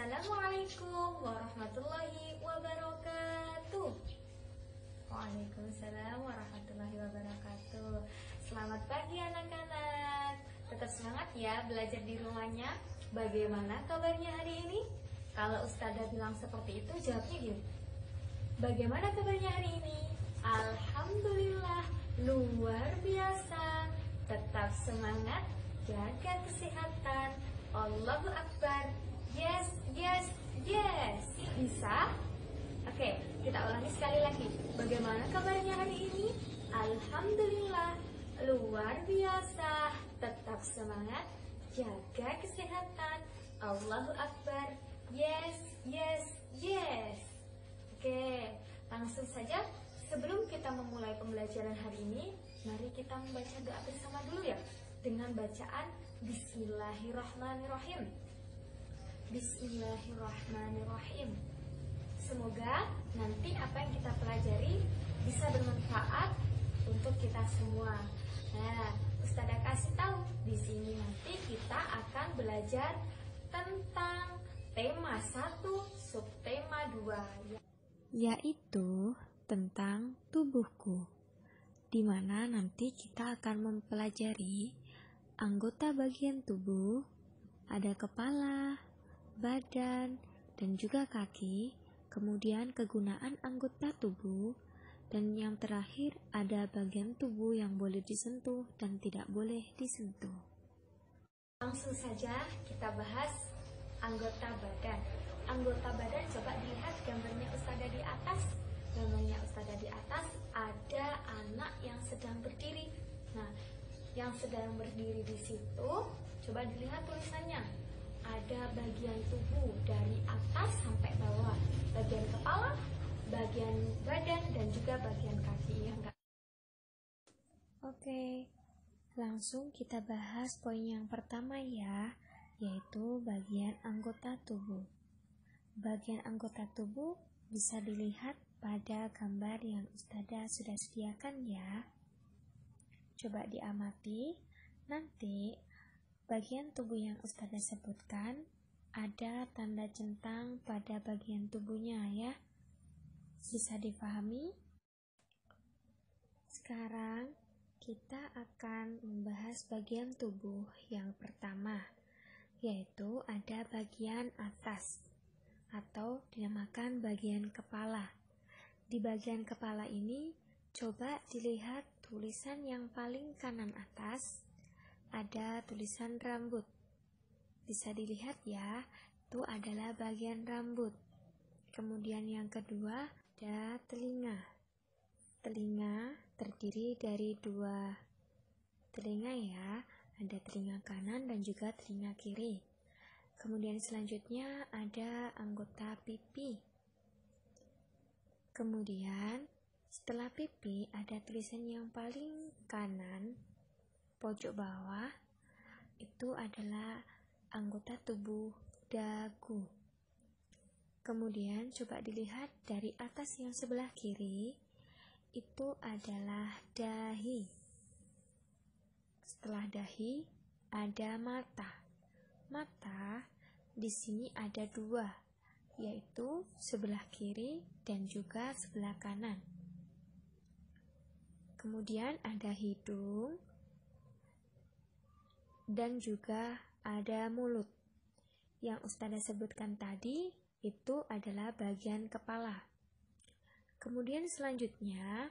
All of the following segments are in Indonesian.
Assalamualaikum warahmatullahi wabarakatuh. Waalaikumsalam warahmatullahi wabarakatuh. Selamat pagi anak-anak. Tetap semangat ya belajar di rumahnya. Bagaimana kabarnya hari ini? Kalau Ustazah bilang seperti itu, jawabnya gini. Bagaimana kabarnya hari ini? Alhamdulillah, luar biasa. Tetap semangat, jaga kesehatan. Allahu Akbar. Yes, yes, yes. Bisa? Oke, kita ulangi sekali lagi. Bagaimana kabarnya hari ini? Alhamdulillah, luar biasa. Tetap semangat, jaga kesehatan. Allahu Akbar. Yes, yes, yes. Oke, langsung saja. Sebelum kita memulai pembelajaran hari ini, mari kita membaca doa bersama dulu ya. Dengan bacaan Bismillahirrahmanirrahim. Bismillahirrahmanirrahim. Semoga nanti apa yang kita pelajari bisa bermanfaat untuk kita semua. Nah, Ustazah kasih tahu di sini nanti kita akan belajar tentang tema 1, subtema 2, yaitu tentang tubuhku, di mana nanti kita akan mempelajari anggota bagian tubuh, ada kepala, badan, dan juga kaki, kemudian kegunaan anggota tubuh, dan yang terakhir ada bagian tubuh yang boleh disentuh dan tidak boleh disentuh. Langsung saja kita bahas anggota badan. Anggota badan coba dilihat gambarnya Ustazah di atas. Gambarnya Ustazah di atas ada anak yang sedang berdiri. Nah, yang sedang berdiri di situ, coba dilihat tulisannya. Ada bagian tubuh dari atas sampai bawah, bagian kepala, bagian badan, dan juga bagian kaki. Ya enggak? Oke, langsung kita bahas poin yang pertama ya, yaitu bagian anggota tubuh. Bagian anggota tubuh bisa dilihat pada gambar yang Ustazah sudah sediakan ya. Coba diamati, nanti bagian tubuh yang Ustazah sebutkan ada tanda centang pada bagian tubuhnya ya. Bisa difahami? Sekarang kita akan membahas bagian tubuh yang pertama, yaitu ada bagian atas atau dinamakan bagian kepala. Di bagian kepala ini coba dilihat tulisan yang paling kanan atas, ada tulisan rambut. Bisa dilihat ya, itu adalah bagian rambut. Kemudian yang kedua ada telinga. Telinga terdiri dari 2 telinga ya, ada telinga kanan dan juga telinga kiri. Kemudian selanjutnya ada anggota pipi. Kemudian setelah pipi ada tulisan yang paling kanan pojok bawah, itu adalah anggota tubuh dagu. Kemudian coba dilihat dari atas yang sebelah kiri, itu adalah dahi. Setelah dahi ada mata. Mata di sini ada 2, yaitu sebelah kiri dan juga sebelah kanan. Kemudian ada hidung dan juga ada mulut. Yang Ustazah sebutkan tadi itu adalah bagian kepala. Kemudian selanjutnya,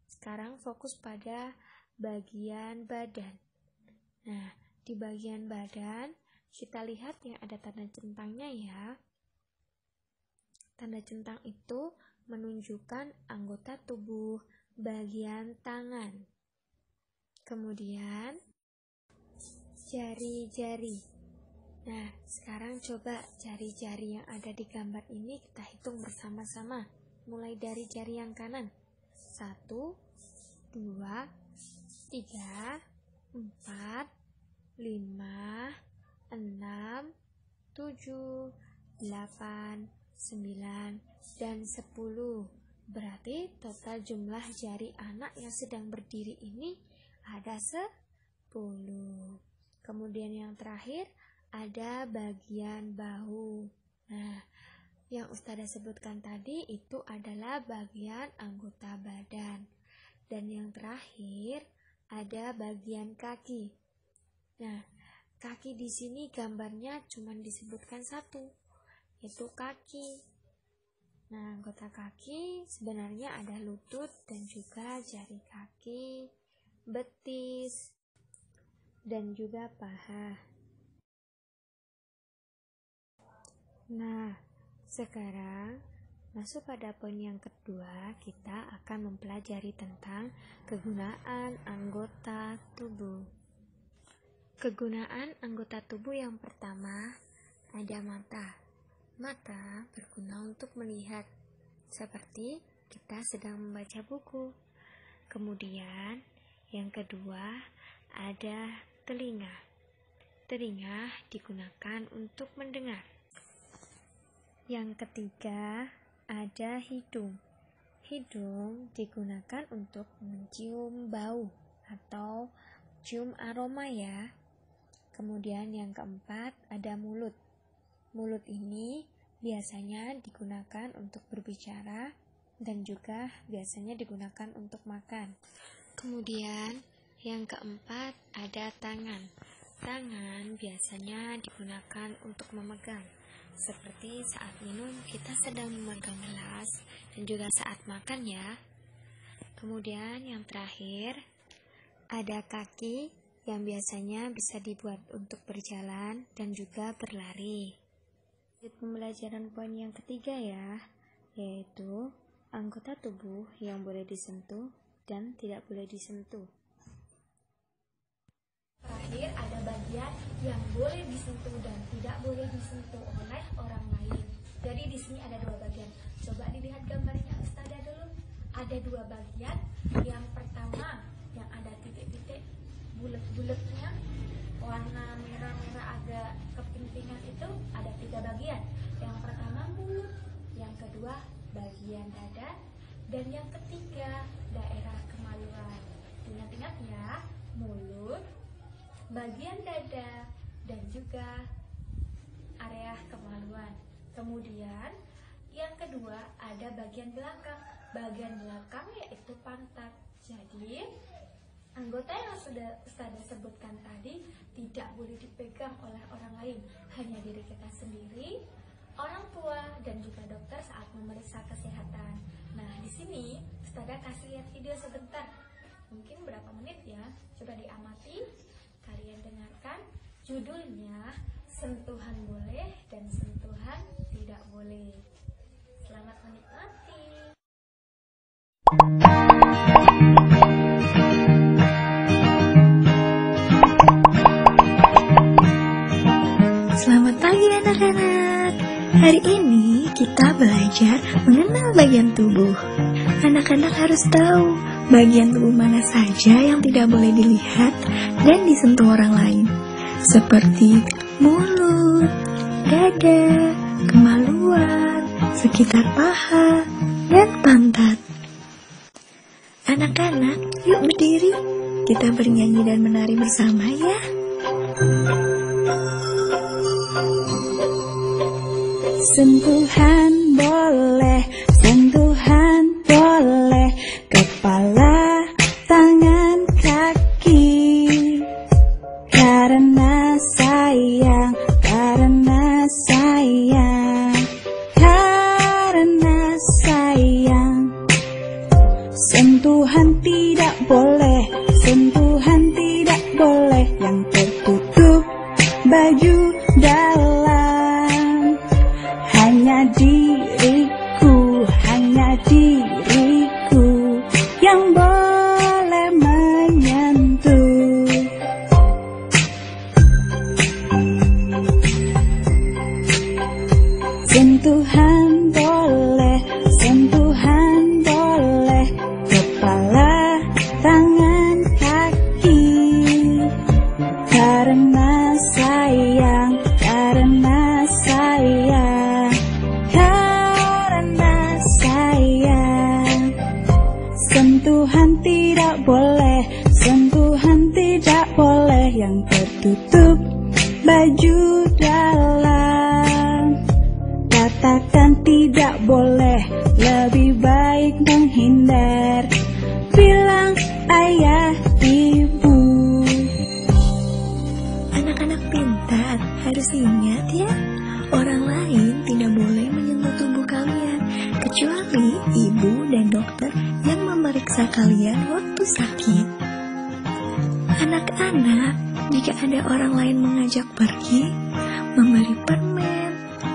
sekarang fokus pada bagian badan. Nah, di bagian badan kita lihat yang ada tanda centangnya ya. Tanda centang itu menunjukkan anggota tubuh bagian tangan. Kemudian jari-jari. Nah, sekarang coba jari-jari yang ada di gambar ini kita hitung bersama-sama. Mulai dari jari yang kanan. 1, 2, 3, 4, 5, 6, 7, 8, 9, dan 10. Berarti total jumlah jari anak yang sedang berdiri ini ada 10. Kemudian yang terakhir ada bagian bahu. Nah, yang Ustazah sebutkan tadi itu adalah bagian anggota badan. Dan yang terakhir ada bagian kaki. Nah, kaki di sini gambarnya cuma disebutkan satu, yaitu kaki. Nah, anggota kaki sebenarnya ada lutut dan juga jari kaki, betis, dan juga paha. Nah, sekarang masuk pada poin yang kedua, kita akan mempelajari tentang kegunaan anggota tubuh. Kegunaan anggota tubuh yang pertama ada mata. Mata berguna untuk melihat, seperti kita sedang membaca buku. Kemudian yang kedua ada telinga. Telinga digunakan untuk mendengar. Yang ketiga ada hidung. Hidung digunakan untuk mencium bau atau cium aroma ya. Kemudian yang keempat ada mulut. Mulut ini biasanya digunakan untuk berbicara dan juga biasanya digunakan untuk makan. Kemudian yang keempat ada tangan. Tangan biasanya digunakan untuk memegang. Seperti saat minum kita sedang memegang gelas dan juga saat makan ya. Kemudian yang terakhir ada kaki yang biasanya bisa dibuat untuk berjalan dan juga berlari. Pembelajaran poin yang ketiga ya, yaitu anggota tubuh yang boleh disentuh dan tidak boleh disentuh. Terakhir ada bagian yang boleh disentuh dan tidak boleh disentuh oleh orang lain. Jadi di sini ada dua bagian. Coba dilihat gambarnya Ustazah dulu. Ada dua bagian. Yang pertama yang ada titik-titik bulat-bulatnya, warna merah-merah agak kepintingan itu ada 3 bagian. Yang pertama mulut, yang kedua bagian dada, dan yang ketiga daerah kemaluan. Ingat-ingat ya, mulut, bagian dada, dan juga area kemaluan. Kemudian yang kedua ada bagian belakang. Bagian belakang yaitu pantat. Jadi anggota yang sudah Ustazah sebutkan tadi tidak boleh dipegang oleh orang lain, hanya diri kita sendiri, orang tua, dan juga dokter saat memeriksa kesehatan. Nah, di sini Ustazah kasih lihat video sebentar. Mungkin berapa menit ya? Coba diamati. Kalian dengarkan, judulnya sentuhan boleh dan sentuhan tidak boleh. Selamat menikmati. Selamat pagi anak-anak. Hari ini kita belajar mengenal bagian tubuh. Anak-anak harus tahu bagian tubuh mana saja yang tidak boleh dilihat dan disentuh orang lain, seperti mulut, dada, kemaluan, sekitar paha, dan pantat. Anak-anak, yuk berdiri, kita bernyanyi dan menari bersama ya. Sentuhan boleh, sentuhan boleh, kepala, tangan, kaki. Karena sayang, karena sayang, karena sayang. Sentuhan tidak boleh, sentuhan tidak boleh, yang tertutup baju dalam. Hanya diriku yang boleh menyentuh. Sentuhan boleh, sentuhan boleh, kepala, tangan, kaki. Karena sayang, karena sayang, karena sayang. Sentuhan tidak boleh, sentuhan tidak boleh, yang tertutup baju dalam. boleh, lebih baik menghindar. Bilang ayah, ibu. Anak-anak pintar harus ingat ya, orang lain tidak boleh menyentuh tubuh kalian, kecuali ibu dan dokter yang memeriksa kalian waktu sakit. Anak-anak, jika ada orang lain mengajak pergi, memberi permen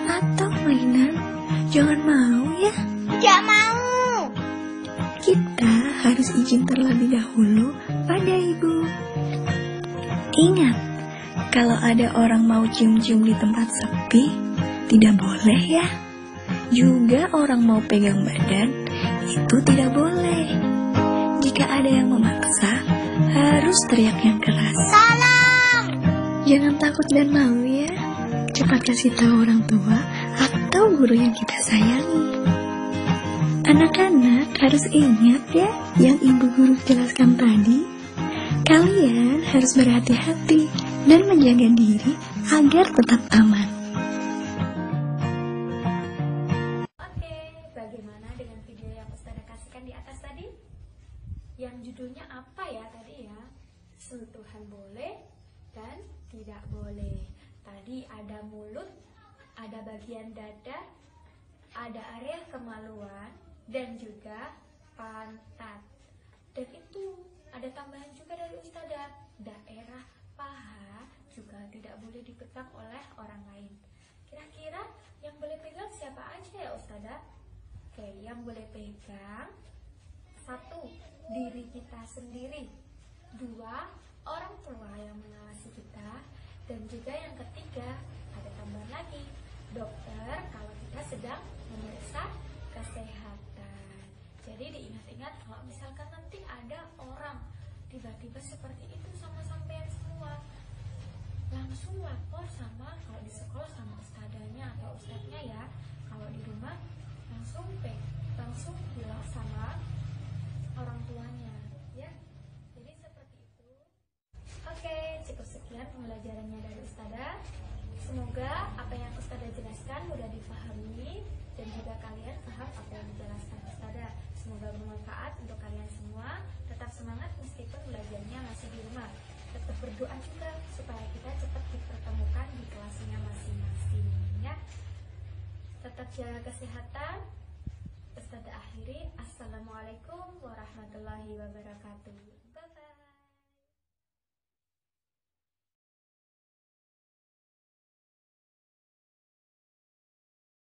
atau mainan, jangan mau ya. Tidak mau. Kita harus izin terlebih dahulu pada ibu. Ingat, kalau ada orang mau cium-cium di tempat sepi, tidak boleh ya. Juga orang mau pegang badan, itu tidak boleh. Jika ada yang memaksa, harus teriak yang keras. Tolong. Jangan takut dan malu ya. Cepat kasih tahu orang tua atau guru yang kita sayangi. Anak-anak harus ingat ya yang ibu guru jelaskan tadi. Kalian harus berhati-hati dan menjaga diri agar tetap aman. Oke, bagaimana dengan video yang Ustazah kasihkan di atas tadi? Yang judulnya apa ya tadi ya? Sentuhan boleh dan tidak boleh. Tadi ada mulut, ada bagian dada, ada area kemaluan, dan juga pantat. Dan itu ada tambahan juga dari Ustazah, daerah paha juga tidak boleh dipegang oleh orang lain. Kira-kira yang boleh pegang siapa aja ya Ustazah? Oke, yang boleh pegang: 1. Diri kita sendiri. 2. Orang tua yang mengawasi kita. Dan juga yang ketiga, ada tambahan lagi, dokter kalau kita sedang memeriksa kesehatan. Jadi diingat-ingat kalau misalkan nanti ada orang tiba-tiba seperti itu sama sampean semua, langsung lapor sama, kalau di sekolah sama ustadzanya atau ustadznya ya. Kalau di rumah langsung bilang sama orang tuanya ya. Jadi seperti itu. Oke, cukup sekian pembelajarannya dari Ustazah. Semoga apa yang Ustazah jelaskan mudah difahami dan juga kalian paham apa yang dijelaskan Ustazah. Semoga bermanfaat untuk kalian semua. Tetap semangat meskipun belajarnya masih di rumah. Tetap berdoa juga supaya kita cepat dipertemukan di kelasnya masing-masing ya. Tetap jaga kesehatan. Ustazah akhiri. Assalamualaikum warahmatullahi wabarakatuh.